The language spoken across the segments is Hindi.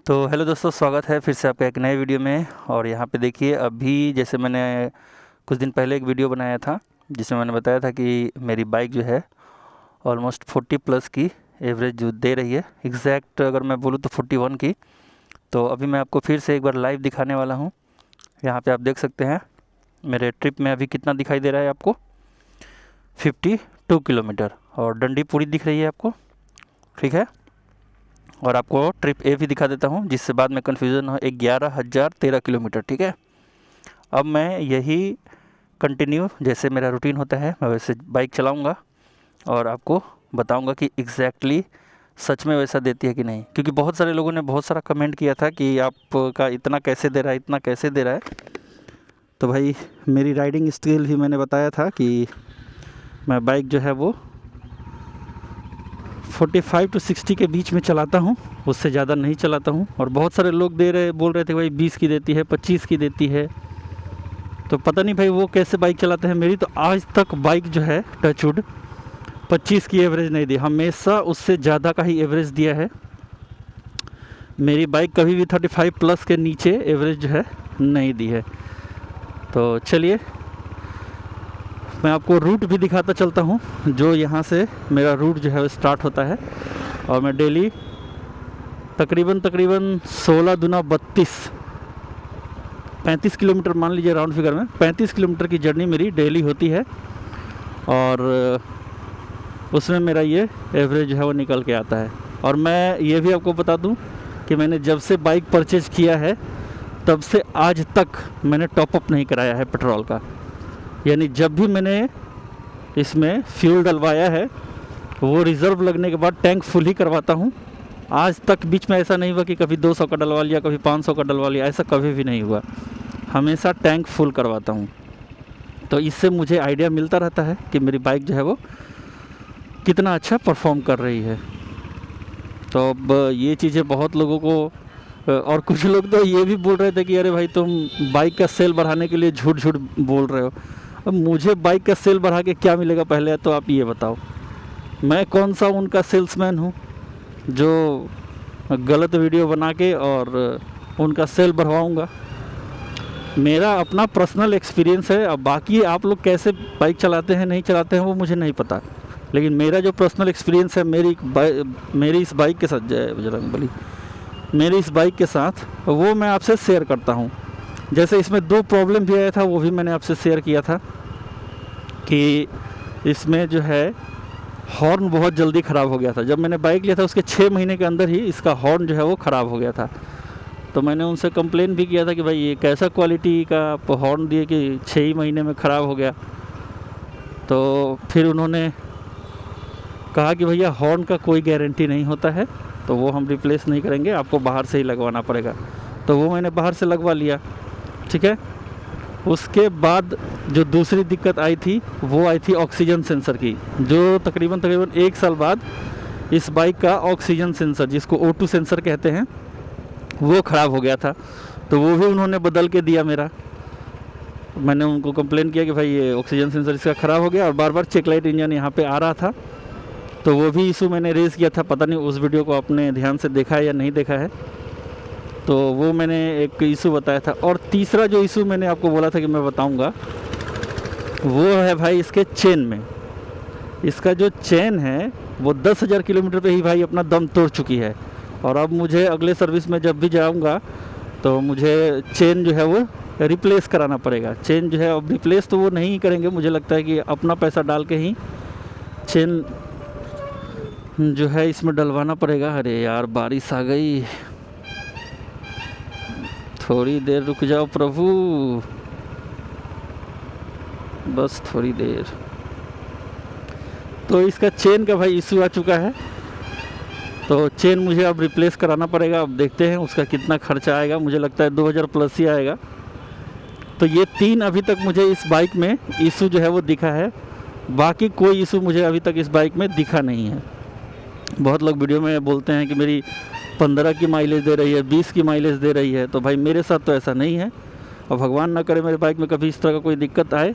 तो हेलो दोस्तों, स्वागत है फिर से आपका एक नए वीडियो में। और यहाँ पे देखिए, अभी जैसे मैंने कुछ दिन पहले एक वीडियो बनाया था जिसमें मैंने बताया था कि मेरी बाइक जो है ऑलमोस्ट 40 प्लस की एवरेज जो दे रही है, एग्जैक्ट अगर मैं बोलूँ तो 41 की। तो अभी मैं आपको फिर से एक बार लाइव दिखाने वाला हूँ। यहाँ पे आप देख सकते हैं मेरे ट्रिप में अभी कितना दिखाई दे रहा है आपको, 52 किलोमीटर, और डंडी पूरी दिख रही है आपको, ठीक है। और आपको ट्रिप ए भी दिखा देता हूँ जिससे बाद में कन्फ्यूज़न हो, 11,013 किलोमीटर, ठीक है। अब मैं यही कंटिन्यू जैसे मेरा रूटीन होता है मैं वैसे बाइक चलाऊँगा और आपको बताऊँगा कि एग्जैक्टली सच में वैसा देती है कि नहीं। क्योंकि बहुत सारे लोगों ने बहुत सारा कमेंट किया था कि आपका इतना कैसे दे रहा है, इतना कैसे दे रहा है। तो भाई मेरी राइडिंग स्किल भी मैंने बताया था कि मैं बाइक जो है वो 45 to 60 के बीच में चलाता हूँ, उससे ज़्यादा नहीं चलाता हूँ। और बहुत सारे लोग बोल रहे थे भाई 20 की देती है, 25 की देती है। तो पता नहीं भाई वो कैसे बाइक चलाते हैं। मेरी तो आज तक बाइक जो है टचवुड 25 की एवरेज नहीं दी, हमेशा उससे ज़्यादा का ही एवरेज दिया है। मेरी बाइक कभी भी 35 प्लस के नीचे एवरेज जो है नहीं दी है। तो चलिए मैं आपको रूट भी दिखाता चलता हूँ, जो यहाँ से मेरा रूट जो है वो स्टार्ट होता है। और मैं डेली तकरीबन 16 दूना 35 किलोमीटर मान लीजिए, राउंड फिगर में 35 किलोमीटर की जर्नी मेरी डेली होती है। और उसमें मेरा ये एवरेज जो है वो निकल के आता है। और मैं ये भी आपको बता दूं कि मैंने जब से बाइक परचेज किया है तब से आज तक मैंने टॉपअप नहीं कराया है पेट्रोल का। यानी जब भी मैंने इसमें फ्यूल डलवाया है वो रिज़र्व लगने के बाद टैंक फुल ही करवाता हूँ। आज तक बीच में ऐसा नहीं हुआ कि कभी 200 का डलवा लिया, कभी 500 का डलवा लिया, ऐसा कभी भी नहीं हुआ। हमेशा टैंक फुल करवाता हूँ। तो इससे मुझे आइडिया मिलता रहता है कि मेरी बाइक जो है वो कितना अच्छा परफॉर्म कर रही है। तो अब ये चीज़ें बहुत लोगों को, और कुछ लोग तो ये भी बोल रहे थे कि अरे भाई तुम बाइक का सेल बढ़ाने के लिए झूठ झूठ बोल रहे हो। अब मुझे बाइक का सेल बढ़ा के क्या मिलेगा, पहले तो आप ये बताओ। मैं कौन सा उनका सेल्समैन हूँ जो गलत वीडियो बना के और उनका सेल बढ़वाऊँगा। मेरा अपना पर्सनल एक्सपीरियंस है। अब बाकी आप लोग कैसे बाइक चलाते हैं नहीं चलाते हैं वो मुझे नहीं पता, लेकिन मेरा जो पर्सनल एक्सपीरियंस है मेरी इस बाइक के साथ, जय बजरंगबली, मेरी इस बाइक के साथ वो मैं आपसे शेयर करता हूँ। जैसे इसमें 2 प्रॉब्लम भी आया था, वो भी मैंने आपसे शेयर किया था कि इसमें जो है हॉर्न बहुत जल्दी ख़राब हो गया था। जब मैंने बाइक लिया था उसके 6 महीने के अंदर ही इसका हॉर्न जो है वो ख़राब हो गया था। तो मैंने उनसे कंप्लेन भी किया था कि भाई ये कैसा क्वालिटी का आप हॉर्न दिए कि 6 ही महीने में ख़राब हो गया। तो फिर उन्होंने कहा कि भैया हॉर्न का कोई गारंटी नहीं होता है, तो वो हम रिप्लेस नहीं करेंगे, आपको बाहर से ही लगवाना पड़ेगा। तो वो मैंने बाहर से लगवा लिया, ठीक है। उसके बाद जो दूसरी दिक्कत आई थी वो आई थी ऑक्सीजन सेंसर की, जो तकरीबन 1 साल बाद इस बाइक का ऑक्सीजन सेंसर, जिसको O2 सेंसर कहते हैं, वो ख़राब हो गया था। तो वो भी उन्होंने बदल के दिया मेरा। मैंने उनको कंप्लेन किया कि भाई ये ऑक्सीजन सेंसर इसका ख़राब हो गया, और बार बार चेक लाइट इंजन यहाँ पे आ रहा था। तो वो भी इशू मैंने रेज़ किया था। पता नहीं उस वीडियो को आपने ध्यान से देखा है या नहीं देखा है। तो वो मैंने एक इशू बताया था। और तीसरा जो इशू मैंने आपको बोला था कि मैं बताऊंगा, वो है भाई इसके चेन में। इसका जो चेन है वो 10,000 किलोमीटर पे ही भाई अपना दम तोड़ चुकी है। और अब मुझे अगले सर्विस में जब भी जाऊंगा तो मुझे चेन जो है वो रिप्लेस कराना पड़ेगा। चेन जो है अब रिप्लेस तो वो नहीं करेंगे, मुझे लगता है कि अपना पैसा डाल के ही चेन जो है इसमें डलवाना पड़ेगा। अरे यार बारिश आ गई, थोड़ी देर रुक जाओ प्रभु, बस थोड़ी देर। तो इसका चेन का भाई इशू आ चुका है, तो चेन मुझे अब रिप्लेस कराना पड़ेगा। अब देखते हैं उसका कितना खर्चा आएगा, मुझे लगता है 2000 प्लस ही आएगा। तो ये 3 अभी तक मुझे इस बाइक में इशू जो है वो दिखा है। बाकी कोई इशू मुझे अभी तक इस बाइक में दिखा नहीं है। बहुत लोग वीडियो में बोलते हैं कि मेरी 15 की माइलेज दे रही है, 20 की माइलेज दे रही है। तो भाई मेरे साथ तो ऐसा नहीं है, और भगवान ना करे मेरे बाइक में कभी इस तरह का कोई दिक्कत आए।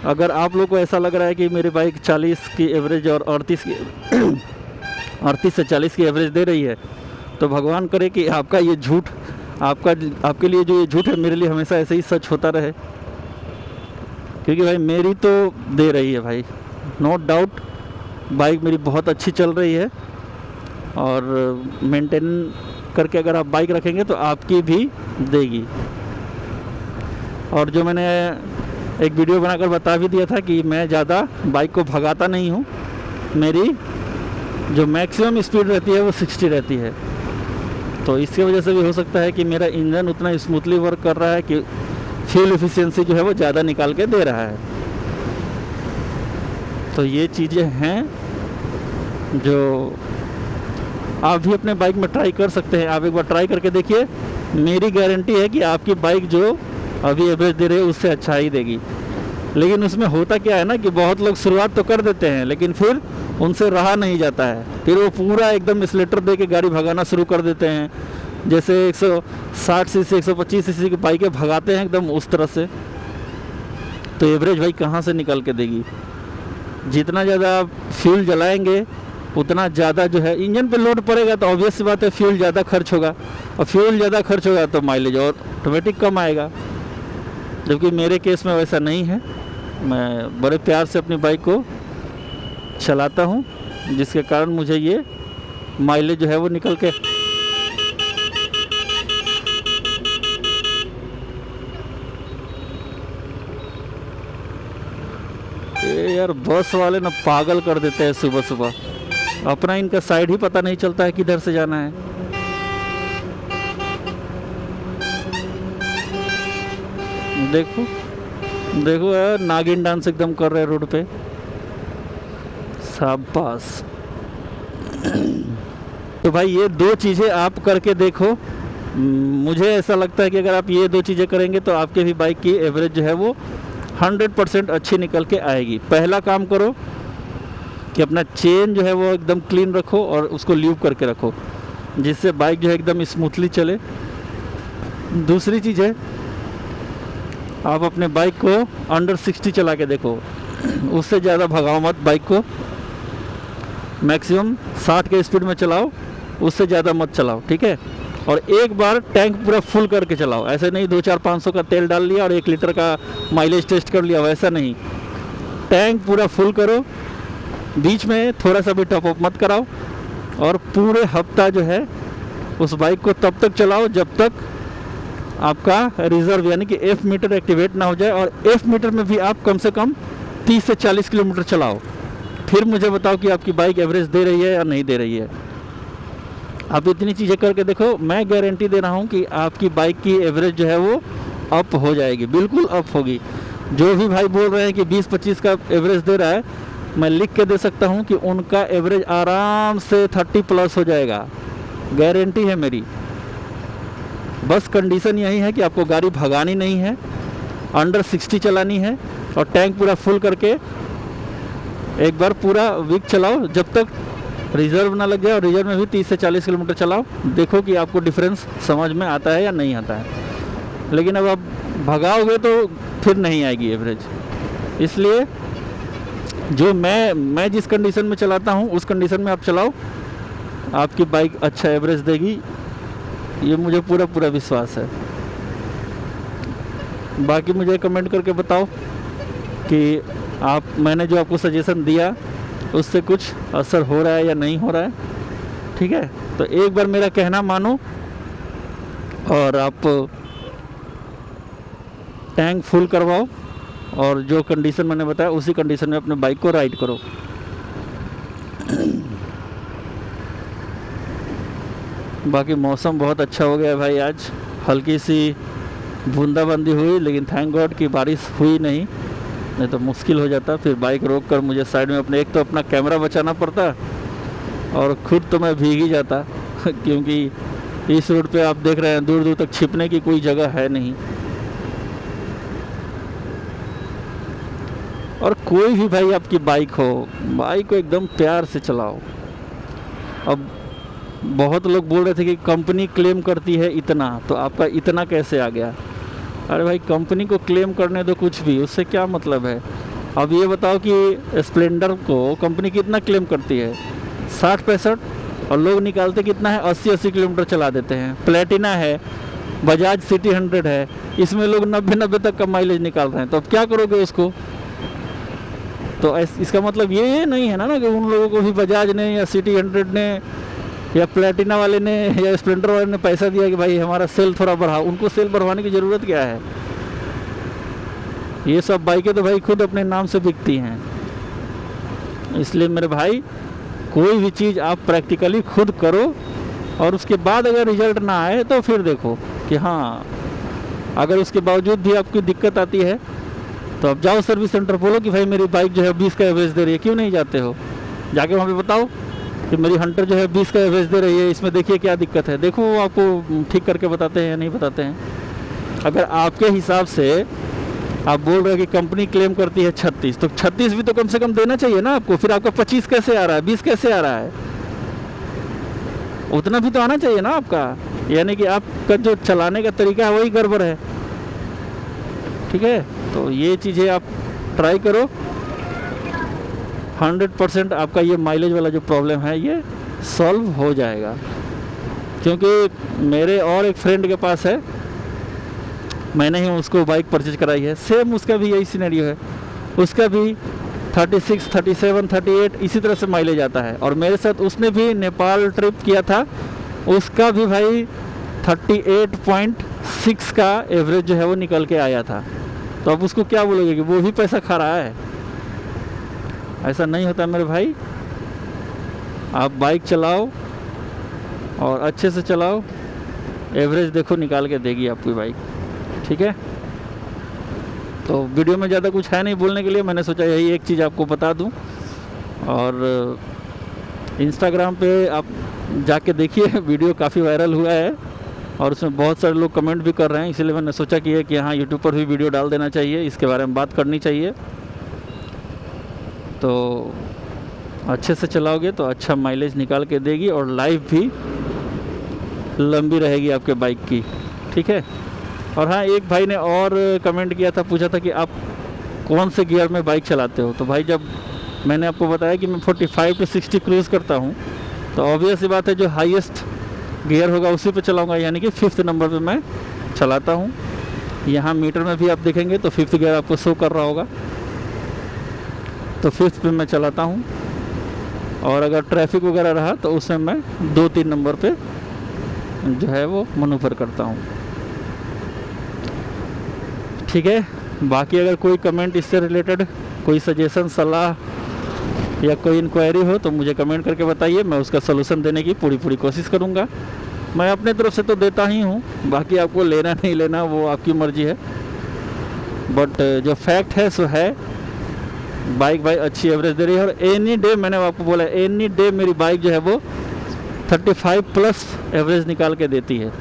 अगर आप लोग को ऐसा लग रहा है कि मेरी बाइक 40 की एवरेज और 38 से 40 की एवरेज दे रही है, तो भगवान करे कि आपका ये झूठ, आपके लिए जो ये झूठ है मेरे लिए हमेशा ऐसे ही सच होता रहे, क्योंकि भाई मेरी तो दे रही है भाई, नो डाउट बाइक मेरी बहुत अच्छी चल रही है। और मेंटेन करके अगर आप बाइक रखेंगे तो आपकी भी देगी। और जो मैंने एक वीडियो बनाकर बता भी दिया था कि मैं ज़्यादा बाइक को भगाता नहीं हूँ, मेरी जो मैक्सिमम स्पीड रहती है वो 60 रहती है। तो इसकी वजह से भी हो सकता है कि मेरा इंजन उतना स्मूथली वर्क कर रहा है कि फ्यूल एफिशिएंसी जो है वो ज़्यादा निकाल के दे रहा है। तो ये चीज़ें हैं जो आप भी अपने बाइक में ट्राई कर सकते हैं। आप एक बार ट्राई करके देखिए, मेरी गारंटी है कि आपकी बाइक जो अभी एवरेज दे रही है उससे अच्छा ही देगी। लेकिन उसमें होता क्या है ना कि बहुत लोग शुरुआत तो कर देते हैं लेकिन फिर उनसे रहा नहीं जाता है, फिर वो पूरा एकदम एक्सीलेटर दे के गाड़ी भगाना शुरू कर देते हैं, जैसे 160 सीसी 125 सीसी की बाइकें भगाते हैं एकदम उस तरह से। तो एवरेज भाई कहाँ से निकल के देगी? जितना ज़्यादा आप फ्यूल जलाएंगे उतना ज़्यादा जो है इंजन पे लोड पड़ेगा, तो ऑब्वियस सी बात है फ्यूल ज़्यादा खर्च होगा, और फ्यूल ज़्यादा खर्च होगा तो माइलेज और ऑटोमेटिक कम आएगा। जबकि मेरे केस में वैसा नहीं है, मैं बड़े प्यार से अपनी बाइक को चलाता हूँ, जिसके कारण मुझे ये माइलेज जो है वो निकल के यार बस वाले ना पागल कर देते हैं सुबह सुबह, अपना इनका साइड ही पता नहीं चलता है किधर से जाना है। देखो देखो यार, नागिन डांस एकदम कर रहे हैं रोड पे, शाबाश। तो भाई ये दो चीज़ें आप करके देखो, मुझे ऐसा लगता है कि अगर आप ये दो चीज़ें करेंगे तो आपके भी बाइक की एवरेज जो है वो 100% अच्छी निकल के आएगी। पहला काम करो कि अपना चेन जो है वो एकदम क्लीन रखो और उसको ल्यूब करके रखो, जिससे बाइक जो है एकदम स्मूथली चले। दूसरी चीज़ है, आप अपने बाइक को अंडर 60 चला के देखो, उससे ज़्यादा भगाओ मत बाइक को, मैक्सिमम 60 के स्पीड में चलाओ, उससे ज़्यादा मत चलाओ, ठीक है। और एक बार टैंक पूरा फुल करके चलाओ, ऐसे नहीं 2-4-500 का तेल डाल लिया और 1 लीटर का माइलेज टेस्ट कर लिया, वैसा नहीं। टैंक पूरा फुल करो, बीच में थोड़ा सा भी टॉप अप मत कराओ, और पूरे हफ्ता जो है उस बाइक को तब तक चलाओ जब तक आपका रिजर्व यानी कि एफ मीटर एक्टिवेट ना हो जाए। और एफ मीटर में भी आप कम से कम 30 से 40 किलोमीटर चलाओ, फिर मुझे बताओ कि आपकी बाइक एवरेज दे रही है या नहीं दे रही है। आप इतनी चीज़ें करके देखो, मैं गारंटी दे रहा हूँ कि आपकी बाइक की एवरेज जो है वो अप हो जाएगी, बिल्कुल अप होगी। जो भी भाई बोल रहे हैं कि 20-25 का एवरेज दे रहा है, मैं लिख के दे सकता हूँ कि उनका एवरेज आराम से 30+ हो जाएगा, गारंटी है मेरी। बस कंडीशन यही है कि आपको गाड़ी भगानी नहीं है, अंडर 60 चलानी है, और टैंक पूरा फुल करके एक बार पूरा वीक चलाओ जब तक रिजर्व ना लग जाए, और रिजर्व में भी 30 से 40 किलोमीटर चलाओ, देखो कि आपको डिफरेंस समझ में आता है या नहीं आता है। लेकिन अब आप भगाओगे तो फिर नहीं आएगी एवरेज। इसलिए जो मैं जिस कंडीशन में चलाता हूँ उस कंडीशन में आप चलाओ, आपकी बाइक अच्छा एवरेज देगी, ये मुझे पूरा विश्वास है। बाकी मुझे कमेंट करके बताओ कि मैंने जो आपको सजेशन दिया उससे कुछ असर हो रहा है या नहीं हो रहा है, ठीक है। तो एक बार मेरा कहना मानो और आप टैंक फुल करवाओ, और जो कंडीशन मैंने बताया उसी कंडीशन में अपने बाइक को राइड करो। बाकी मौसम बहुत अच्छा हो गया है भाई, आज हल्की सी बूंदाबांदी हुई, लेकिन थैंक गॉड कि बारिश हुई नहीं तो मुश्किल हो जाता। फिर बाइक रोक कर मुझे साइड में एक तो अपना कैमरा बचाना पड़ता, और खुद तो मैं भीग ही जाता क्योंकि इस रोड पे आप देख रहे हैं दूर दूर तक छिपने की कोई जगह है नहीं। और कोई भी भाई आपकी बाइक हो, बाइक को एकदम प्यार से चलाओ। अब बहुत लोग बोल रहे थे कि कंपनी क्लेम करती है इतना, तो आपका इतना कैसे आ गया? अरे भाई कंपनी को क्लेम करने दो कुछ भी, उससे क्या मतलब है। अब ये बताओ कि स्प्लेंडर को कंपनी कितना क्लेम करती है, 60-65, और लोग निकालते कितना है, 80-80 किलोमीटर चला देते हैं। प्लेटिना है, बजाज सिटी 100 है, इसमें लोग 90-90 तक का माइलेज निकाल रहे हैं। तो अब क्या करोगे उसको? तो इसका मतलब ये नहीं है ना कि उन लोगों को भी बजाज ने या सिटी 100 ने या प्लेटिना वाले ने या स्प्लेंडर वाले ने पैसा दिया कि भाई हमारा सेल थोड़ा बढ़ाओ। उनको सेल बढ़वाने की ज़रूरत क्या है? ये सब बाइकें तो भाई खुद अपने नाम से बिकती हैं। इसलिए मेरे भाई, कोई भी चीज़ आप प्रैक्टिकली खुद करो, और उसके बाद अगर रिजल्ट ना आए तो फिर देखो कि हाँ, अगर उसके बावजूद भी आपकी दिक्कत आती है तो आप जाओ सर्विस सेंटर, बोलो कि भाई मेरी बाइक जो है 20 का एवरेज दे रही है। क्यों नहीं जाते हो? जाके वहाँ पे बताओ कि मेरी हंटर जो है 20 का एवरेज दे रही है, इसमें देखिए क्या दिक्कत है। देखो वो आपको ठीक करके बताते हैं या नहीं बताते हैं। अगर आपके हिसाब से आप बोल रहे हो कि कंपनी क्लेम करती है 36, तो 36 भी तो कम से कम देना चाहिए ना आपको। फिर आपका 25 कैसे आ रहा है, 20 कैसे आ रहा है? उतना भी तो आना चाहिए ना आपका। यानी कि आपका जो चलाने का तरीका है वही गड़बड़ है। ठीक है, तो ये चीज़ें आप ट्राई करो। 100% आपका ये माइलेज वाला जो प्रॉब्लम है ये सॉल्व हो जाएगा। क्योंकि मेरे और एक फ्रेंड के पास है, मैंने ही उसको बाइक परचेज कराई है, सेम उसका भी यही सिनेरियो है। उसका भी 36, 37, 38 इसी तरह से माइलेज आता है। और मेरे साथ उसने भी नेपाल ट्रिप किया था, उसका भी भाई 38.6 का एवरेज जो है वो निकल के आया था। तो अब उसको क्या बोलोगे कि वो भी पैसा खा रहा है? ऐसा नहीं होता मेरे भाई। आप बाइक चलाओ और अच्छे से चलाओ, एवरेज देखो निकाल के देगी आपकी बाइक। ठीक है, तो वीडियो में ज़्यादा कुछ है नहीं बोलने के लिए, मैंने सोचा यही एक चीज़ आपको बता दूं। और इंस्टाग्राम पे आप जाके देखिए, वीडियो काफ़ी वायरल हुआ है और उसमें बहुत सारे लोग कमेंट भी कर रहे हैं। इसलिए मैंने सोचा कि हाँ, यूट्यूब पर भी वीडियो डाल देना चाहिए, इसके बारे में बात करनी चाहिए। तो अच्छे से चलाओगे तो अच्छा माइलेज निकाल के देगी और लाइफ भी लंबी रहेगी आपके बाइक की। ठीक है। और हाँ, एक भाई ने और कमेंट किया था, पूछा था कि आप कौन से गियर में बाइक चलाते हो। तो भाई, जब मैंने आपको बताया कि मैं 45 to 60 क्रूज़ करता हूँ, तो ऑब्वियस सी बात है जो हाईएस्ट गियर होगा उसी पे चलाऊंगा, यानी कि 5th नंबर पे मैं चलाता हूँ। यहाँ मीटर में भी आप देखेंगे तो 5th गियर आपको शो कर रहा होगा, तो 5th पे मैं चलाता हूँ। और अगर ट्रैफिक वगैरह रहा तो उसमें मैं 2-3 नंबर पे जो है वो मनूवर करता हूँ। ठीक है। बाकी अगर कोई कमेंट इससे रिलेटेड, कोई सजेशन, सलाह या कोई इंक्वायरी हो तो मुझे कमेंट करके बताइए, मैं उसका सलूशन देने की पूरी कोशिश करूँगा। मैं अपने तरफ से तो देता ही हूँ, बाकी आपको लेना नहीं लेना वो आपकी मर्ज़ी है। बट जो फैक्ट है सो है, बाइक भाई अच्छी एवरेज दे रही है। और एनी डे, मैंने आपको बोला, एनी डे मेरी बाइक जो है वो 35+ एवरेज निकाल के देती है।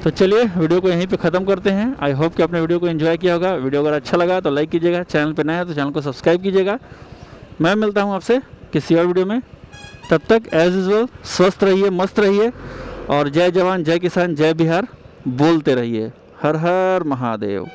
तो चलिए वीडियो को यहीं पे ख़त्म करते हैं। आई होप कि आपने वीडियो को एंजॉय किया होगा। वीडियो अगर अच्छा लगा तो लाइक कीजिएगा, चैनल पे नया है तो चैनल को सब्सक्राइब कीजिएगा। मैं मिलता हूँ आपसे किसी और वीडियो में, तब तक एज यूजुअल स्वस्थ रहिए, मस्त रहिए और जय जवान, जय किसान, जय बिहार बोलते रहिए। हर हर महादेव।